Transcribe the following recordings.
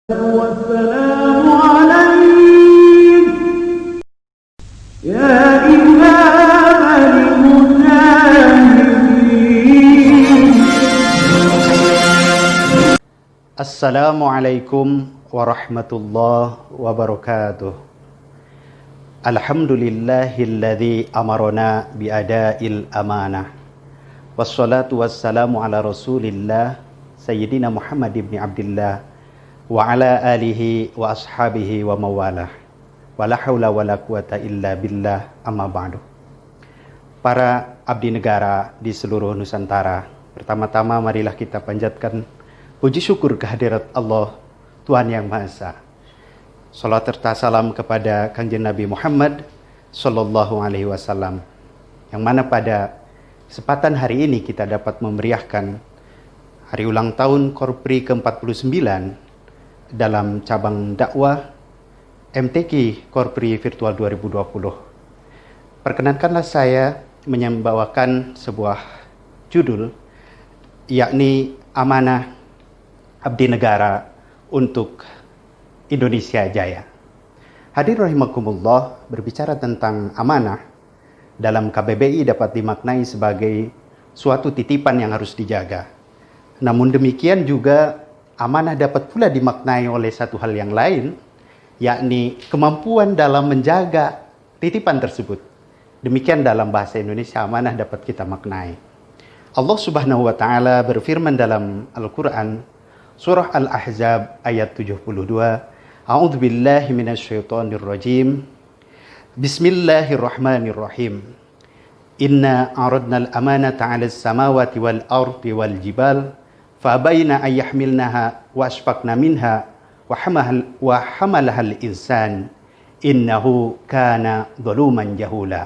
والسلام عليك يا إمام المجاهدين. Assalamualaikum warahmatullahi wabarakatuh. Alhamdulillahilladzi amarona biada'il amanah. Wassalatu wassalamu ala rasulillah Sayyidina Muhammad ibn Abdillah wa ala alihi wa ashabihi wa mawalah. Wala hawla wala quwata illa billah, amma ba'du. Para abdi negara di seluruh Nusantara, pertama-tama marilah kita panjatkan puji syukur kehadirat Allah, Tuhan Yang Maha Esa. Salat serta salam kepada Kanjeng Nabi Muhammad Sallallahu Alaihi Wasallam, yang mana pada kesempatan hari ini kita dapat memeriahkan hari ulang tahun Korpri ke-49 dalam cabang dakwah MTQ Korpri Virtual 2020. Perkenankanlah saya membawakan sebuah judul, yakni Amanah Abdi Negara untuk Indonesia Jaya. Hadirin rahimakumullah, berbicara tentang amanah dalam KBBI dapat dimaknai sebagai suatu titipan yang harus dijaga. Namun demikian juga amanah dapat pula dimaknai oleh satu hal yang lain, yakni kemampuan dalam menjaga titipan tersebut. Demikian dalam bahasa Indonesia amanah dapat kita maknai. Allah Subhanahu wa taala berfirman dalam Al-Qur'an surah Al-Ahzab ayat 72, A'udzubillahi minasyaitonirrajim. Bismillahirrahmanirrahim. Inna aradnal amanata 'alas samawati wal ardi wal jibal فَأَبَيْنَ أَنْ يَحْمِلْنَهَا وَأَشْفَقْنَ مِنْهَا وَحَمَلَهَا الْإِنْسَانُ إِنَّهُ كَانَ ظَلُومًا جَهُولًا.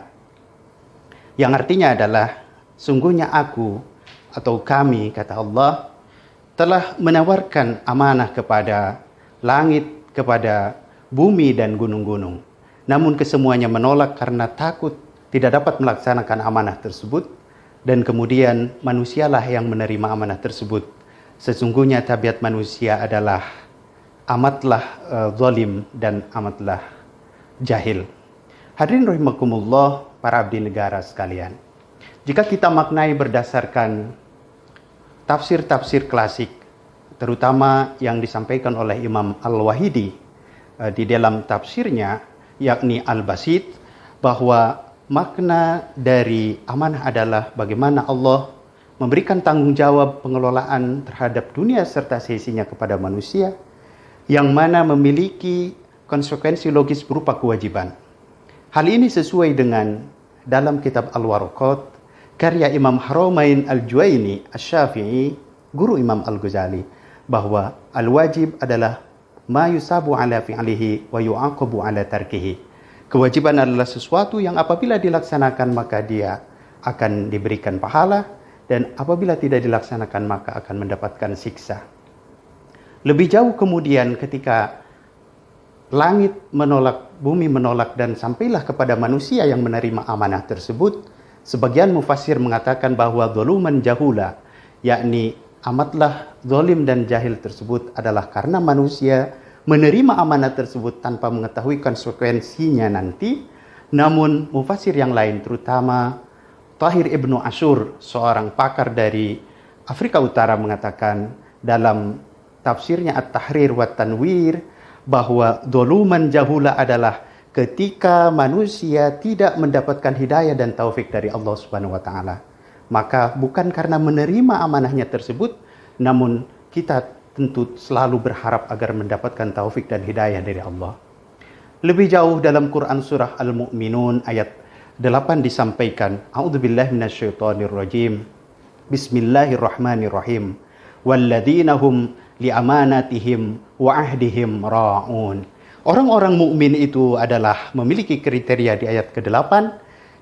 Yang artinya adalah, sungguhnya aku atau kami, kata Allah, telah menawarkan amanah kepada langit, kepada bumi dan gunung-gunung. Namun kesemuanya menolak karena takut tidak dapat melaksanakan amanah tersebut, dan kemudian manusialah yang menerima amanah tersebut. Sesungguhnya tabiat manusia adalah amatlah zalim dan amatlah jahil. Hadirin rahimakumullah, para abdi negara sekalian. Jika kita maknai berdasarkan tafsir-tafsir klasik, terutama yang disampaikan oleh Imam Al-Wahidi di dalam tafsirnya, yakni Al-Basit, bahwa makna dari amanah adalah bagaimana Allah memberikan tanggung jawab pengelolaan terhadap dunia serta seisinya kepada manusia, yang mana memiliki konsekuensi logis berupa kewajiban. Hal ini sesuai dengan dalam kitab Al-Waraqat karya Imam Haramain Al-Juwaini Asy-Syafi'i, guru Imam Al-Ghazali, bahwa al-wajib adalah ma yusabu ala fi'lihi wa yu'aqabu ala tarkihi. Kewajiban adalah sesuatu yang apabila dilaksanakan maka dia akan diberikan pahala, dan apabila tidak dilaksanakan maka akan mendapatkan siksa. Lebih jauh kemudian ketika langit menolak, bumi menolak, dan sampailah kepada manusia yang menerima amanah tersebut, sebagian mufassir mengatakan bahwa zaluman jahula, yakni amatlah zalim dan jahil tersebut adalah karena manusia menerima amanah tersebut tanpa mengetahui konsekuensinya nanti. Namun mufassir yang lain, terutama Tahir Ibnu Asyur, seorang pakar dari Afrika Utara, mengatakan dalam tafsirnya At-Tahrir wa Tanwir bahwa zaluman jahula adalah ketika manusia tidak mendapatkan hidayah dan taufik dari Allah Subhanahu wa taala. Maka bukan karena menerima amanahnya tersebut, namun kita tentu selalu berharap agar mendapatkan taufik dan hidayah dari Allah. Lebih jauh dalam Quran surah Al-Mu'minun ayat 8 disampaikan, A'udzubillahi minasyaitonirrajim. Bismillahirrahmanirrahim. Walladzina hum liamanatihim wa ahdihim ra'un. Orang-orang mukmin itu adalah memiliki kriteria di ayat ke-8,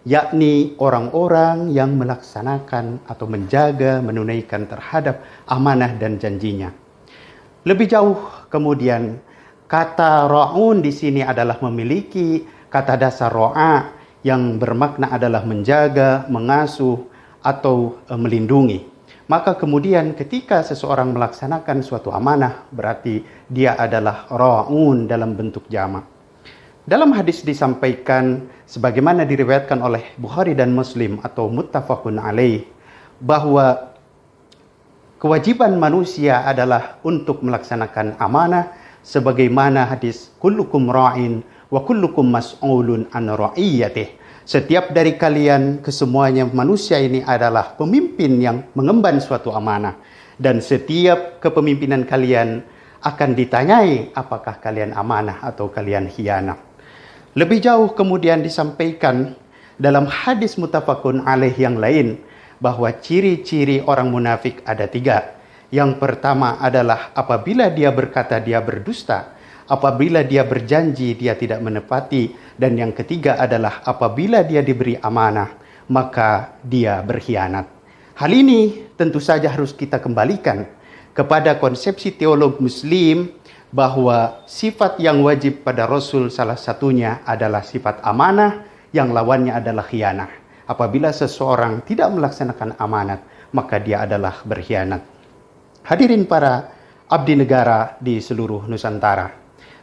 yakni orang-orang yang melaksanakan atau menjaga, menunaikan terhadap amanah dan janjinya. Lebih jauh kemudian, kata ra'un di sini adalah memiliki kata dasar ro'a yang bermakna adalah menjaga, mengasuh, atau melindungi. Maka kemudian ketika seseorang melaksanakan suatu amanah, berarti dia adalah ra'un dalam bentuk jamak. Dalam hadis disampaikan sebagaimana diriwayatkan oleh Bukhari dan Muslim atau muttafaqun alaih, bahwa kewajiban manusia adalah untuk melaksanakan amanah sebagaimana hadis kullukum ra'in wa kullukum mas'ulun an ra'iyatih. Setiap dari kalian, kesemuanya manusia ini adalah pemimpin yang mengemban suatu amanah, dan setiap kepemimpinan kalian akan ditanyai apakah kalian amanah atau kalian khianat. Lebih jauh kemudian disampaikan dalam hadis muttafaqun alaih yang lain bahwa ciri-ciri orang munafik ada 3. Yang pertama adalah apabila dia berkata dia berdusta, apabila dia berjanji dia tidak menepati, dan yang ketiga adalah apabila dia diberi amanah maka dia berkhianat. Hal ini tentu saja harus kita kembalikan kepada konsepsi teolog muslim bahwa sifat yang wajib pada Rasul salah satunya adalah sifat amanah, yang lawannya adalah khianat. Apabila seseorang tidak melaksanakan amanat, maka dia adalah berkhianat. Hadirin para abdi negara di seluruh Nusantara,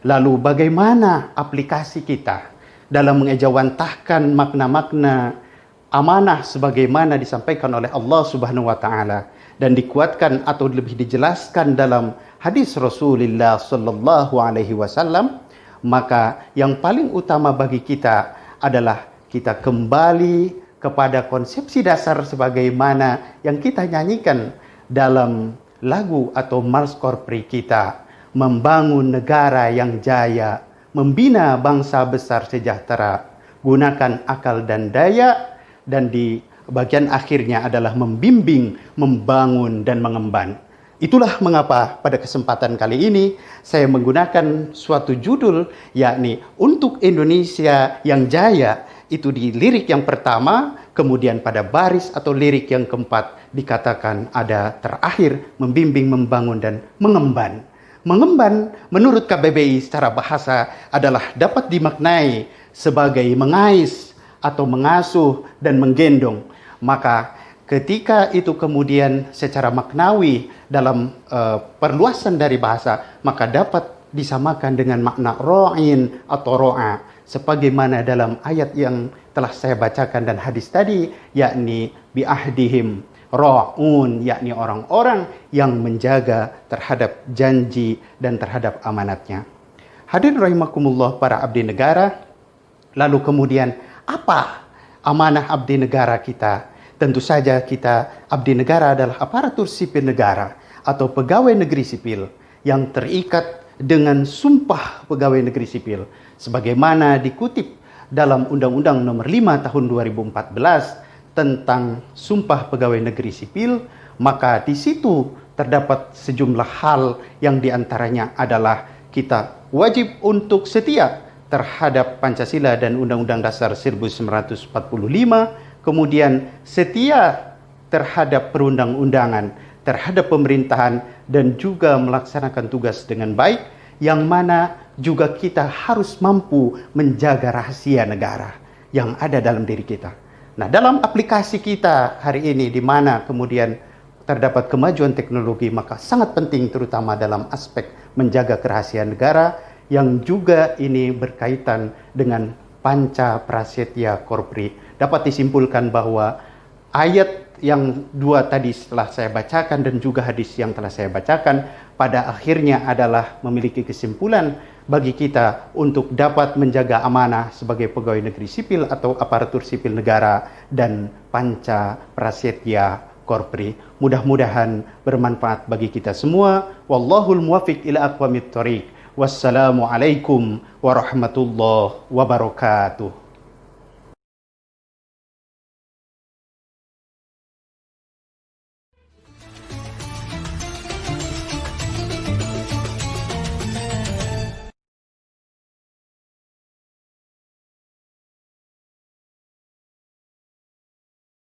lalu bagaimana aplikasi kita dalam mengejawantahkan makna-makna amanah sebagaimana disampaikan oleh Allah Subhanahu wa taala dan dikuatkan atau lebih dijelaskan dalam hadis Rasulullah sallallahu alaihi wasallam? Maka yang paling utama bagi kita adalah kita kembali kepada konsepsi dasar sebagaimana yang kita nyanyikan dalam lagu atau Mars Korpri kita, membangun negara yang jaya, membina bangsa besar sejahtera, gunakan akal dan daya, dan di bagian akhirnya adalah membimbing, membangun, dan mengemban. Itulah mengapa pada kesempatan kali ini saya menggunakan suatu judul, yakni Untuk Indonesia yang Jaya. Itu di lirik yang pertama, kemudian pada baris atau lirik yang keempat dikatakan ada terakhir membimbing, membangun, dan mengemban. Mengemban menurut KBBI secara bahasa adalah dapat dimaknai sebagai mengais atau mengasuh dan menggendong. Maka ketika itu kemudian secara maknawi dalam perluasan dari bahasa, maka dapat disamakan dengan makna ra'in atau ro'a, sebagaimana dalam ayat yang telah saya bacakan dan hadis tadi, yakni bi'ahdihim ra'un, yakni orang-orang yang menjaga terhadap janji dan terhadap amanatnya. Hadirin rahimakumullah para abdi negara, lalu kemudian apa amanah abdi negara kita? Tentu saja kita abdi negara adalah aparatur sipil negara atau pegawai negeri sipil yang terikat dengan sumpah pegawai negeri sipil sebagaimana dikutip dalam Undang-Undang Nomor 5 Tahun 2014 tentang Sumpah Pegawai Negeri Sipil. Maka di situ terdapat sejumlah hal yang diantaranya adalah kita wajib untuk setia terhadap Pancasila dan Undang-Undang Dasar 1945, kemudian setia terhadap perundang-undangan, terhadap pemerintahan, dan juga melaksanakan tugas dengan baik, yang mana juga kita harus mampu menjaga rahasia negara yang ada dalam diri kita. Nah, dalam aplikasi kita hari ini di mana kemudian terdapat kemajuan teknologi, maka sangat penting terutama dalam aspek menjaga kerahasiaan negara yang juga ini berkaitan dengan Panca Prasetya Korpri. Dapat disimpulkan bahwa ayat yang 2 tadi setelah saya bacakan dan juga hadis yang telah saya bacakan pada akhirnya adalah memiliki kesimpulan bagi kita untuk dapat menjaga amanah sebagai pegawai negeri sipil atau aparatur sipil negara dan Panca Prasetya Korpri. Mudah-mudahan bermanfaat bagi kita semua. Wallahul muwaffiq ila aqwamit thoriq. Wassalamualaikum warahmatullahi wabarakatuh.